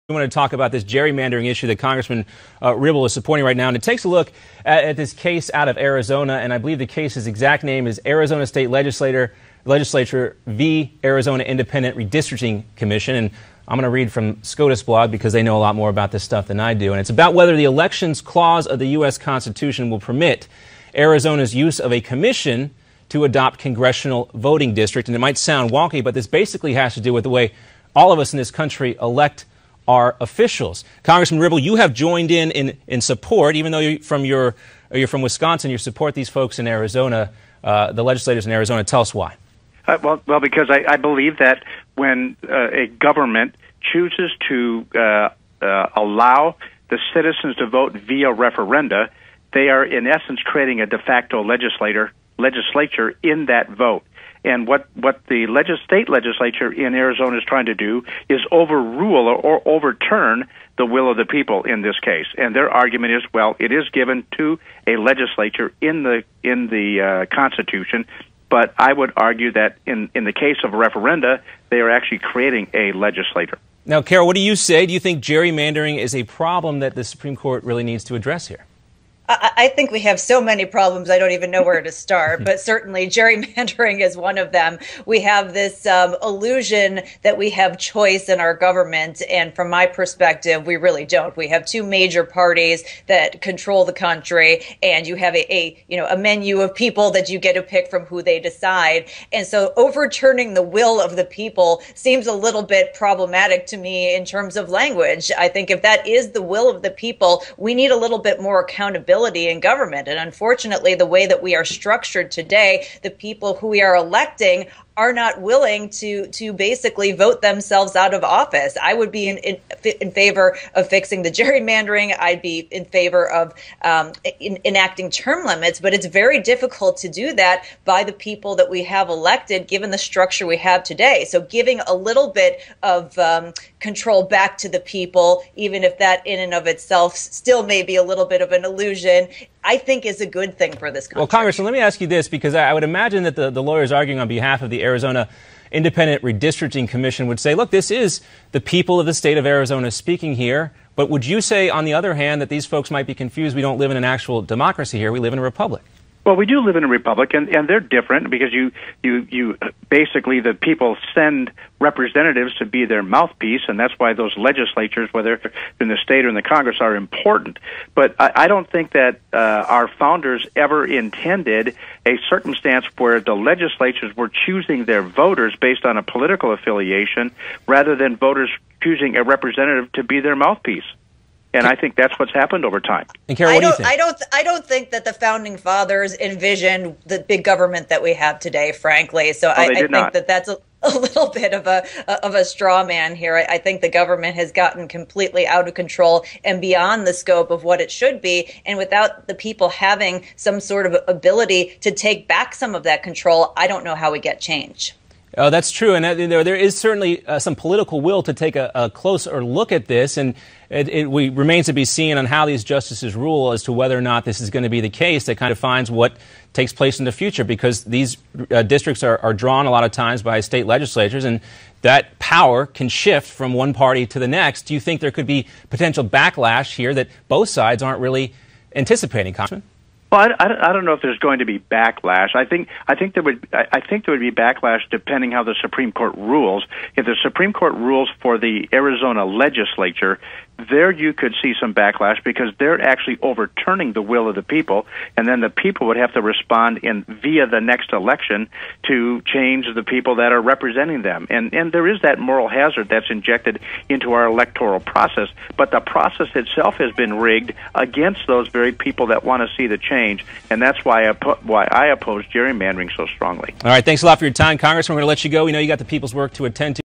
We want to talk about this gerrymandering issue that Congressman Ribble is supporting right now. And it takes a look at this case out of Arizona. And I believe the case's exact name is Arizona State Legislature v. Arizona Independent Redistricting Commission. And I'm going to read from SCOTUS blog because they know a lot more about this stuff than I do. And it's about whether the Elections Clause of the U.S. Constitution will permit Arizona's use of a commission to adopt congressional voting district. And it might sound wonky, but this basically has to do with the way all of us in this country elect our officials. Congressman Ribble, you have joined in support, even though you're from Wisconsin, you support these folks in Arizona, the legislators in Arizona. Tell us why. Well, because I believe that when a government chooses to allow the citizens to vote via referenda, they are in essence creating a de facto legislature in that vote. And what the state legislature in Arizona is trying to do is overrule or overturn the will of the people in this case. And their argument is, well, it is given to a legislature in the Constitution, but I would argue that in the case of a referenda, they are actually creating a legislature. Now, Carol, what do you say? Do you think gerrymandering is a problem that the Supreme Court really needs to address here? I think we have so many problems, I don't even know where to start, but certainly gerrymandering is one of them. We have this illusion that we have choice in our government, and from my perspective, we really don't. We have two major parties that control the country, and you have a menu of people that you get to pick from who they decide. And so overturning the will of the people seems a little bit problematic to me in terms of language. I think if that is the will of the people, we need a little bit more accountability in government. And unfortunately, the way that we are structured today, the people who we are electing are not willing to basically vote themselves out of office. I would be in favor of fixing the gerrymandering. I'd be in favor of enacting term limits, but it's very difficult to do that by the people that we have elected, given the structure we have today. So giving a little bit of control back to the people, even if that in and of itself still may be a little bit of an illusion, I think is a good thing for this country. Well, Congressman, let me ask you this, because I would imagine that the lawyers arguing on behalf of the Arizona Independent Redistricting Commission would say, look, this is the people of the state of Arizona speaking here, but would you say, on the other hand, that these folks might be confused? We don't live in an actual democracy here. We live in a republic. Well, we do live in a republic, and they're different because you basically the people send representatives to be their mouthpiece, and that's why those legislatures, whether in the state or in the Congress, are important. But I don't think that our founders ever intended a circumstance where the legislatures were choosing their voters based on a political affiliation rather than voters choosing a representative to be their mouthpiece. And I think that's what's happened over time. And Carol, what do you think? I don't think that the founding fathers envisioned the big government that we have today, frankly. So I think that that's a little bit of a straw man here. I think the government has gotten completely out of control and beyond the scope of what it should be. And without the people having some sort of ability to take back some of that control, I don't know how we get change. Oh, that's true. And there is certainly some political will to take a closer look at this. And it remains to be seen on how these justices rule as to whether or not this is going to be the case that kind of defines what takes place in the future, because these districts are drawn a lot of times by state legislatures, and that power can shift from one party to the next. Do you think there could be potential backlash here that both sides aren't really anticipating, Congressman? Well, I don't know if there's going to be backlash. I think there would be backlash depending how the Supreme Court rules. If the Supreme Court rules for the Arizona legislature, there you could see some backlash because they're actually overturning the will of the people, and then the people would have to respond via the next election to change the people that are representing them. And there is that moral hazard that's injected into our electoral process, but the process itself has been rigged against those very people that want to see the change, and that's why I oppose gerrymandering so strongly. All right, thanks a lot for your time, Congressman. We're going to let you go. We know you got the people's work to attend to.